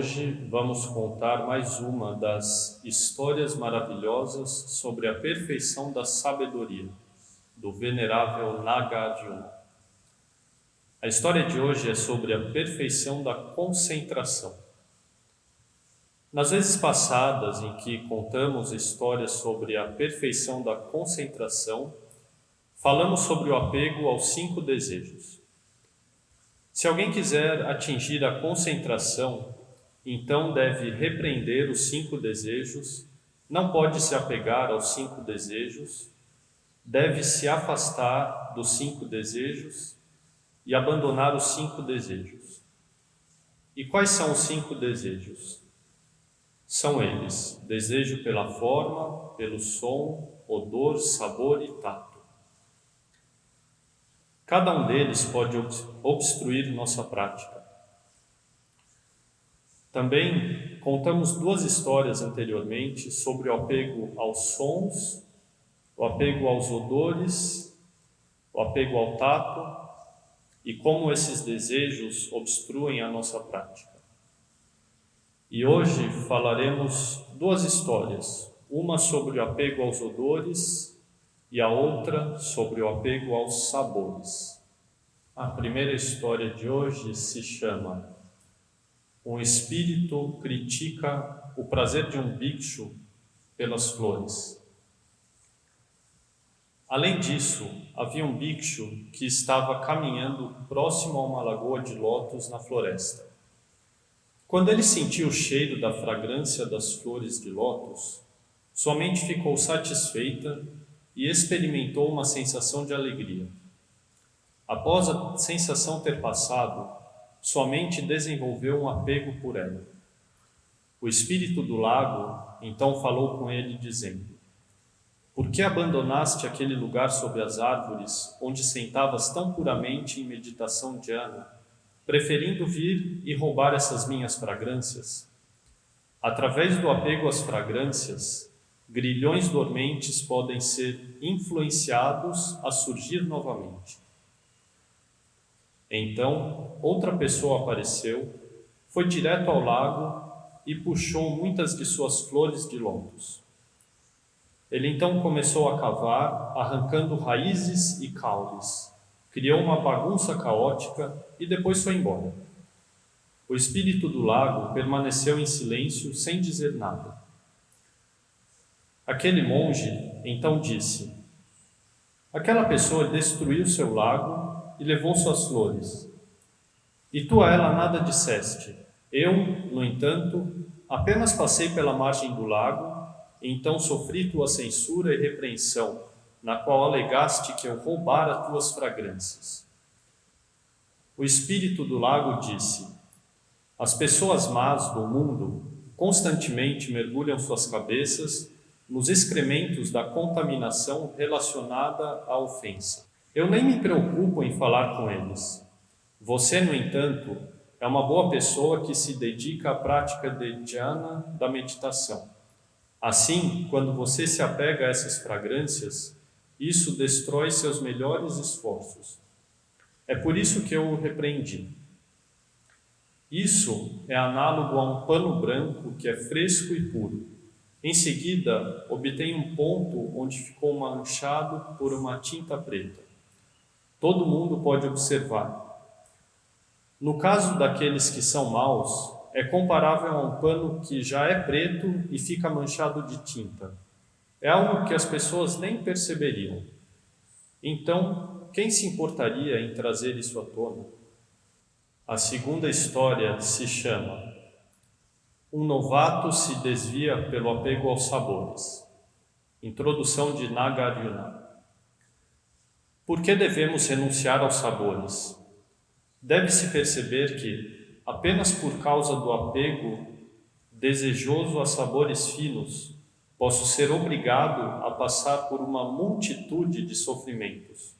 Hoje vamos contar mais uma das histórias maravilhosas sobre a perfeição da sabedoria, do venerável Nagarjuna. A história de hoje é sobre a perfeição da concentração. Nas vezes passadas em que contamos histórias sobre a perfeição da concentração, falamos sobre o apego aos 5 desejos. Se alguém quiser atingir a concentração, então deve repreender os 5 desejos, não pode se apegar aos 5 desejos, deve se afastar dos 5 desejos e abandonar os 5 desejos. E quais são os 5 desejos? São eles: desejo pela forma, pelo som, odor, sabor e tato. Cada um deles pode obstruir nossa prática. Também contamos 2 histórias anteriormente sobre o apego aos sons, o apego aos odores, o apego ao tato e como esses desejos obstruem a nossa prática. E hoje falaremos 2 histórias, uma sobre o apego aos odores e a outra sobre o apego aos sabores. A primeira história de hoje se chama Um espírito critica o prazer de um bhikshu pelas flores. Além disso, havia um bhikshu que estava caminhando próximo a uma lagoa de lótus na floresta. Quando ele sentiu o cheiro da fragrância das flores de lótus, sua mente ficou satisfeita e experimentou uma sensação de alegria. Após a sensação ter passado, sua mente desenvolveu um apego por ela. O espírito do lago então falou com ele, dizendo: por que abandonaste aquele lugar sob as árvores, onde sentavas tão puramente em meditação dhyana, preferindo vir e roubar essas minhas fragrâncias? Através do apego às fragrâncias, grilhões dormentes podem ser influenciados a surgir novamente. Então, outra pessoa apareceu, foi direto ao lago e puxou muitas de suas flores de lótus. Ele então começou a cavar, arrancando raízes e caules. Criou uma bagunça caótica e depois foi embora. O espírito do lago permaneceu em silêncio, sem dizer nada. Aquele monge então disse: aquela pessoa destruiu seu lago e levou suas flores. E tu a ela nada disseste. Eu, no entanto, apenas passei pela margem do lago, e então sofri tua censura e repreensão, na qual alegaste que eu roubara tuas fragrâncias. O espírito do lago disse: as pessoas más do mundo constantemente mergulham suas cabeças nos excrementos da contaminação relacionada à ofensa. Eu nem me preocupo em falar com eles. Você, no entanto, é uma boa pessoa que se dedica à prática de dhyana, da meditação. Assim, quando você se apega a essas fragrâncias, isso destrói seus melhores esforços. É por isso que eu o repreendi. Isso é análogo a um pano branco que é fresco e puro. Em seguida, obtém um ponto onde ficou manchado por uma tinta preta. Todo mundo pode observar. No caso daqueles que são maus, é comparável a um pano que já é preto e fica manchado de tinta. É algo que as pessoas nem perceberiam. Então, quem se importaria em trazer isso à tona? A segunda história se chama Um novato se desvia pelo apego aos sabores. Introdução de Nagarjuna. Por que devemos renunciar aos sabores? Deve-se perceber que, apenas por causa do apego desejoso a sabores finos, posso ser obrigado a passar por uma multitude de sofrimentos.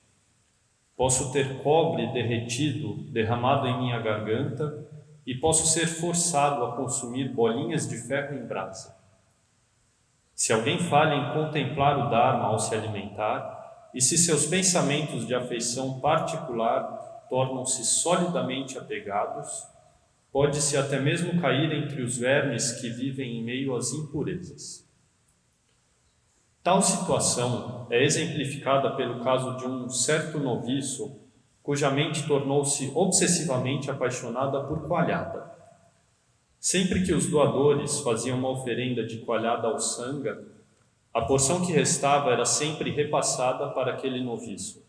Posso ter cobre derretido derramado em minha garganta e posso ser forçado a consumir bolinhas de ferro em brasa. Se alguém falha em contemplar o Dharma ao se alimentar, e se seus pensamentos de afeição particular tornam-se solidamente apegados, pode-se até mesmo cair entre os vermes que vivem em meio às impurezas. Tal situação é exemplificada pelo caso de um certo noviço cuja mente tornou-se obsessivamente apaixonada por coalhada. Sempre que os doadores faziam uma oferenda de coalhada ao sanga, a porção que restava era sempre repassada para aquele noviço.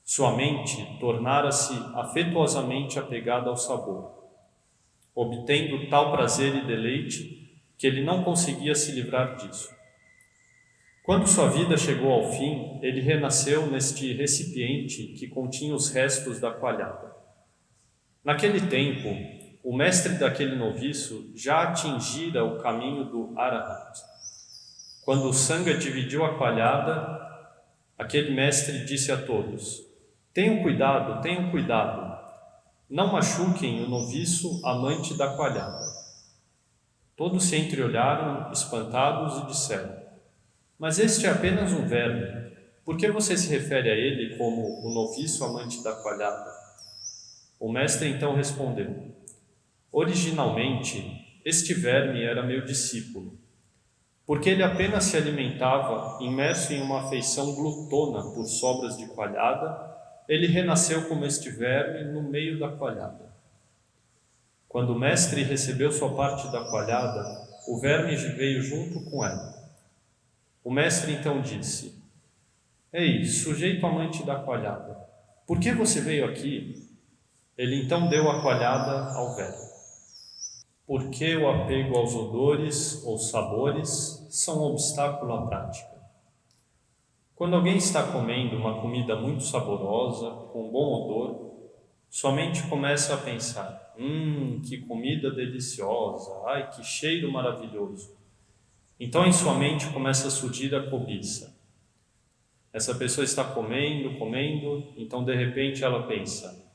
Sua mente tornara-se afetuosamente apegada ao sabor, obtendo tal prazer e deleite que ele não conseguia se livrar disso. Quando sua vida chegou ao fim, ele renasceu neste recipiente que continha os restos da coalhada. Naquele tempo, o mestre daquele noviço já atingira o caminho do Arahat. Quando o Sangha dividiu a coalhada, aquele mestre disse a todos: tenham cuidado, não machuquem o noviço amante da coalhada. Todos se entreolharam, espantados, e disseram: mas este é apenas um verme. Por que você se refere a ele como o noviço amante da coalhada? O mestre então respondeu: originalmente, este verme era meu discípulo. Porque ele apenas se alimentava, imerso em uma afeição glutona por sobras de coalhada, ele renasceu como este verme no meio da coalhada. Quando o mestre recebeu sua parte da coalhada, o verme veio junto com ela. O mestre então disse: ei, sujeito amante da coalhada, por que você veio aqui? Ele então deu a coalhada ao verme. Porque o apego aos odores ou sabores são um obstáculo à prática. Quando alguém está comendo uma comida muito saborosa, com bom odor, sua mente começa a pensar: que comida deliciosa, ai, que cheiro maravilhoso. Então em sua mente começa a surgir a cobiça. Essa pessoa está comendo, então de repente ela pensa: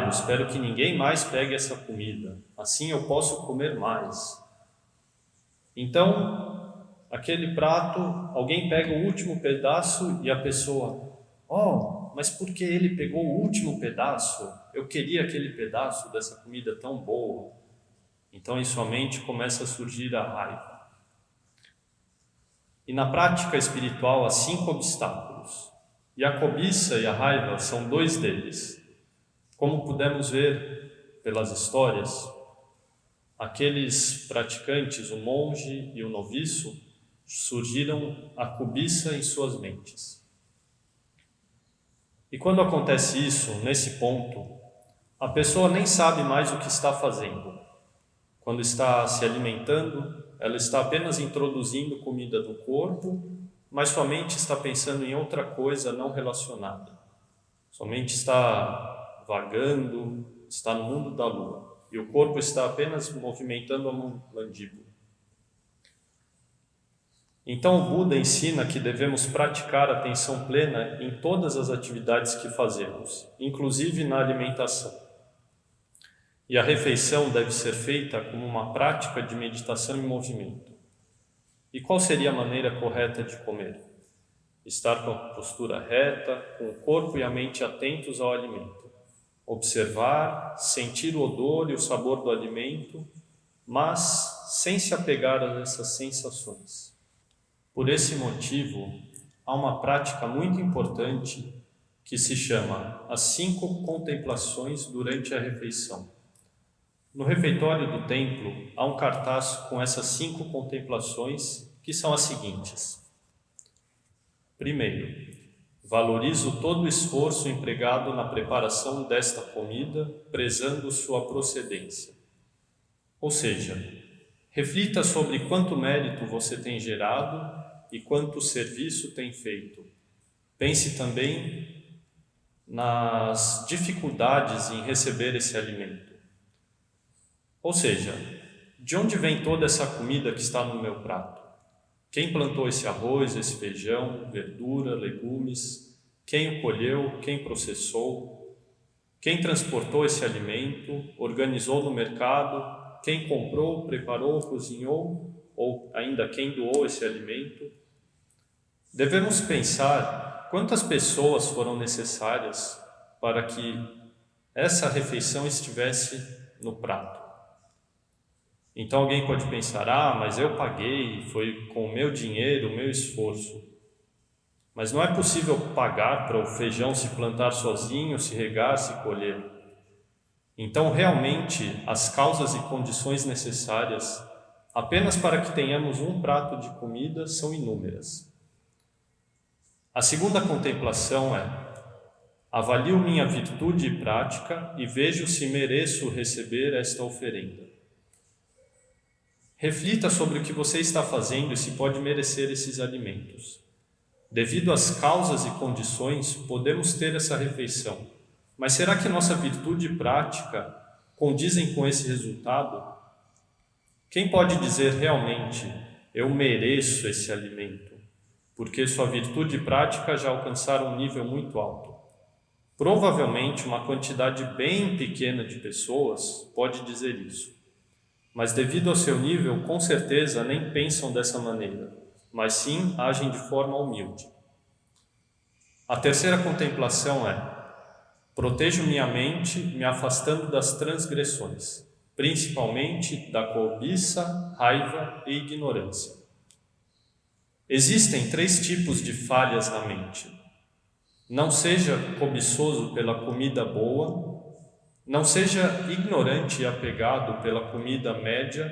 eu espero que ninguém mais pegue essa comida, assim eu posso comer mais. Então, aquele prato, alguém pega o último pedaço e a pessoa: mas por que ele pegou o último pedaço? Eu queria aquele pedaço dessa comida tão boa. Então em sua mente começa a surgir a raiva. E na prática espiritual há 5 obstáculos, e a cobiça e a raiva são 2 deles. Como pudemos ver pelas histórias, aqueles praticantes, o monge e o noviço, surgiram a cobiça em suas mentes. E quando acontece isso, nesse ponto, a pessoa nem sabe mais o que está fazendo. Quando está se alimentando, ela está apenas introduzindo comida no corpo, mas sua mente está pensando em outra coisa não relacionada. Sua mente está vagando, está no mundo da lua, e o corpo está apenas movimentando a mandíbula. Então o Buda ensina que devemos praticar atenção plena em todas as atividades que fazemos, inclusive na alimentação. E a refeição deve ser feita como uma prática de meditação em movimento. E qual seria a maneira correta de comer? Estar com a postura reta, com o corpo e a mente atentos ao alimento. Observar, sentir o odor e o sabor do alimento, mas sem se apegar a essas sensações. Por esse motivo, há uma prática muito importante que se chama as 5 contemplações durante a refeição. No refeitório do templo, há um cartaz com essas 5 contemplações, que são as seguintes. Primeiro, valorizo todo o esforço empregado na preparação desta comida, prezando sua procedência. Ou seja, reflita sobre quanto mérito você tem gerado e quanto serviço tem feito. Pense também nas dificuldades em receber esse alimento. Ou seja, de onde vem toda essa comida que está no meu prato? Quem plantou esse arroz, esse feijão, verdura, legumes? Quem o colheu? Quem processou? Quem transportou esse alimento? Organizou no mercado? Quem comprou, preparou, cozinhou? Ou ainda quem doou esse alimento? Devemos pensar quantas pessoas foram necessárias para que essa refeição estivesse no prato. Então alguém pode pensar, mas eu paguei, foi com o meu dinheiro, o meu esforço. Mas não é possível pagar para o feijão se plantar sozinho, se regar, se colher. Então realmente as causas e condições necessárias apenas para que tenhamos um prato de comida são inúmeras. A segunda contemplação é: avalio minha virtude e prática e vejo se mereço receber esta oferenda. Reflita sobre o que você está fazendo e se pode merecer esses alimentos. Devido às causas e condições, podemos ter essa refeição. Mas será que nossa virtude e prática condizem com esse resultado? Quem pode dizer realmente, eu mereço esse alimento, porque sua virtude e prática já alcançaram um nível muito alto? Provavelmente uma quantidade bem pequena de pessoas pode dizer isso. Mas devido ao seu nível, com certeza nem pensam dessa maneira, mas sim agem de forma humilde. A terceira contemplação é: protejo minha mente, me afastando das transgressões, principalmente da cobiça, raiva e ignorância. Existem 3 tipos de falhas na mente. Não seja cobiçoso pela comida boa, não seja ignorante e apegado pela comida média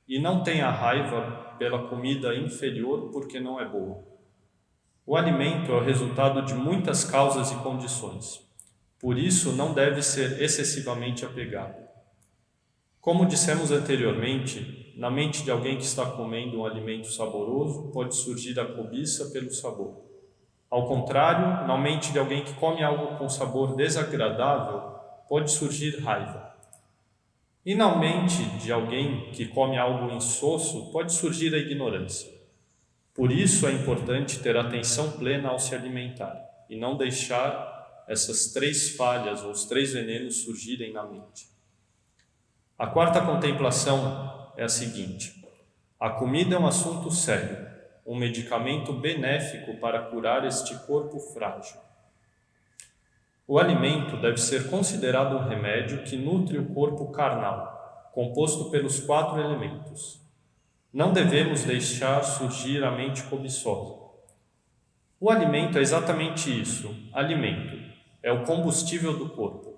e não tenha raiva pela comida inferior porque não é boa. O alimento é o resultado de muitas causas e condições. Por isso, não deve ser excessivamente apegado. Como dissemos anteriormente, na mente de alguém que está comendo um alimento saboroso, pode surgir a cobiça pelo sabor. Ao contrário, na mente de alguém que come algo com sabor desagradável, pode surgir raiva. E na mente de alguém que come algo insosso, pode surgir a ignorância. Por isso é importante ter atenção plena ao se alimentar e não deixar essas 3 falhas ou os 3 venenos surgirem na mente. A quarta contemplação é a seguinte: a comida é um assunto sério, um medicamento benéfico para curar este corpo frágil. O alimento deve ser considerado um remédio que nutre o corpo carnal, composto pelos 4 elementos. Não devemos deixar surgir a mente cobiçosa. O alimento é exatamente isso, alimento. É o combustível do corpo.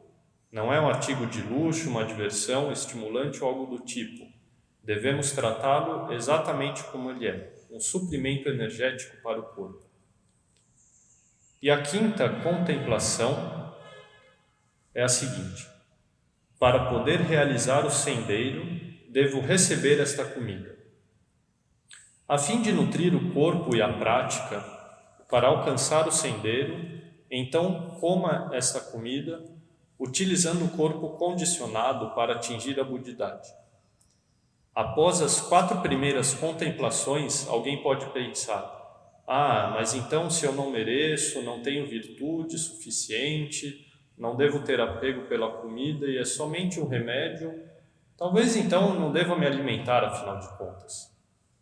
Não é um artigo de luxo, uma diversão, estimulante ou algo do tipo. Devemos tratá-lo exatamente como ele é, um suprimento energético para o corpo. E a quinta contemplação é a seguinte: para poder realizar o sendeiro, devo receber esta comida. A fim de nutrir o corpo e a prática, para alcançar o sendeiro, então coma esta comida, utilizando o corpo condicionado para atingir a budidade. Após as 4 primeiras contemplações, alguém pode pensar: mas então se eu não mereço, não tenho virtude suficiente, não devo ter apego pela comida e é somente um remédio, talvez então não deva me alimentar, afinal de contas.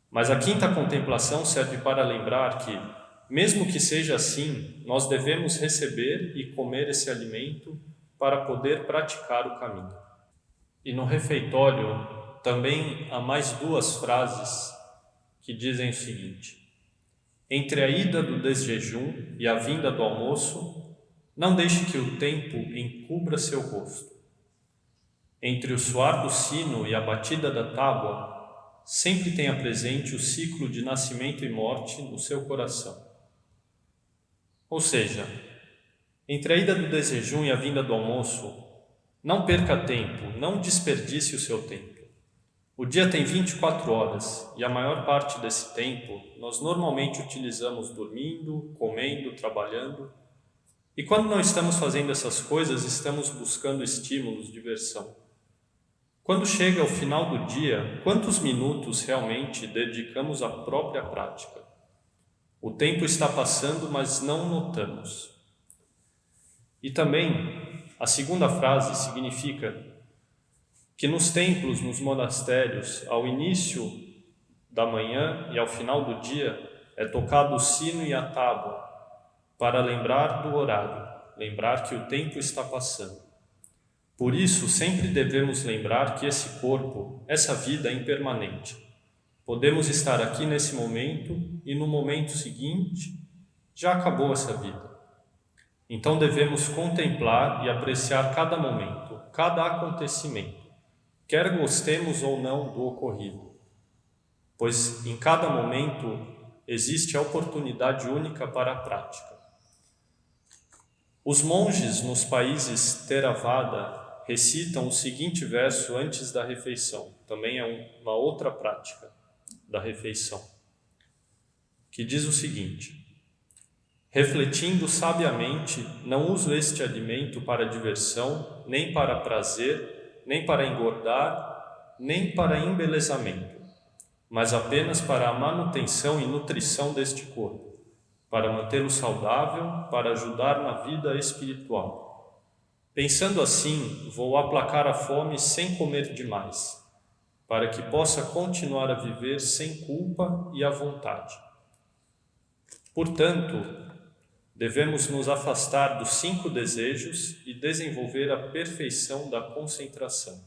Mas a quinta contemplação serve para lembrar que, mesmo que seja assim, nós devemos receber e comer esse alimento para poder praticar o caminho. E no refeitório também há mais 2 frases que dizem o seguinte: entre a ida do desjejum e a vinda do almoço, não deixe que o tempo encubra seu rosto. Entre o soar do sino e a batida da tábua, sempre tenha presente o ciclo de nascimento e morte no seu coração. Ou seja, entre a ida do desjejum e a vinda do almoço, não perca tempo, não desperdice o seu tempo. O dia tem 24 horas e a maior parte desse tempo nós normalmente utilizamos dormindo, comendo, trabalhando. E quando não estamos fazendo essas coisas, estamos buscando estímulos, diversão. Quando chega ao final do dia, quantos minutos realmente dedicamos à própria prática? O tempo está passando, mas não notamos. E também, a segunda frase significa que nos templos, nos monastérios, ao início da manhã e ao final do dia, é tocado o sino e a tábua, para lembrar do horário, lembrar que o tempo está passando. Por isso, sempre devemos lembrar que esse corpo, essa vida é impermanente. Podemos estar aqui nesse momento e no momento seguinte já acabou essa vida. Então devemos contemplar e apreciar cada momento, cada acontecimento, quer gostemos ou não do ocorrido, pois em cada momento existe a oportunidade única para a prática. Os monges nos países Theravada recitam o seguinte verso antes da refeição, também é uma outra prática da refeição, que diz o seguinte: refletindo sabiamente, não uso este alimento para diversão, nem para prazer, nem para engordar, nem para embelezamento, mas apenas para a manutenção e nutrição deste corpo, para mantê-lo saudável, para ajudar na vida espiritual. Pensando assim, vou aplacar a fome sem comer demais, para que possa continuar a viver sem culpa e à vontade. Portanto, devemos nos afastar dos 5 desejos e desenvolver a perfeição da concentração.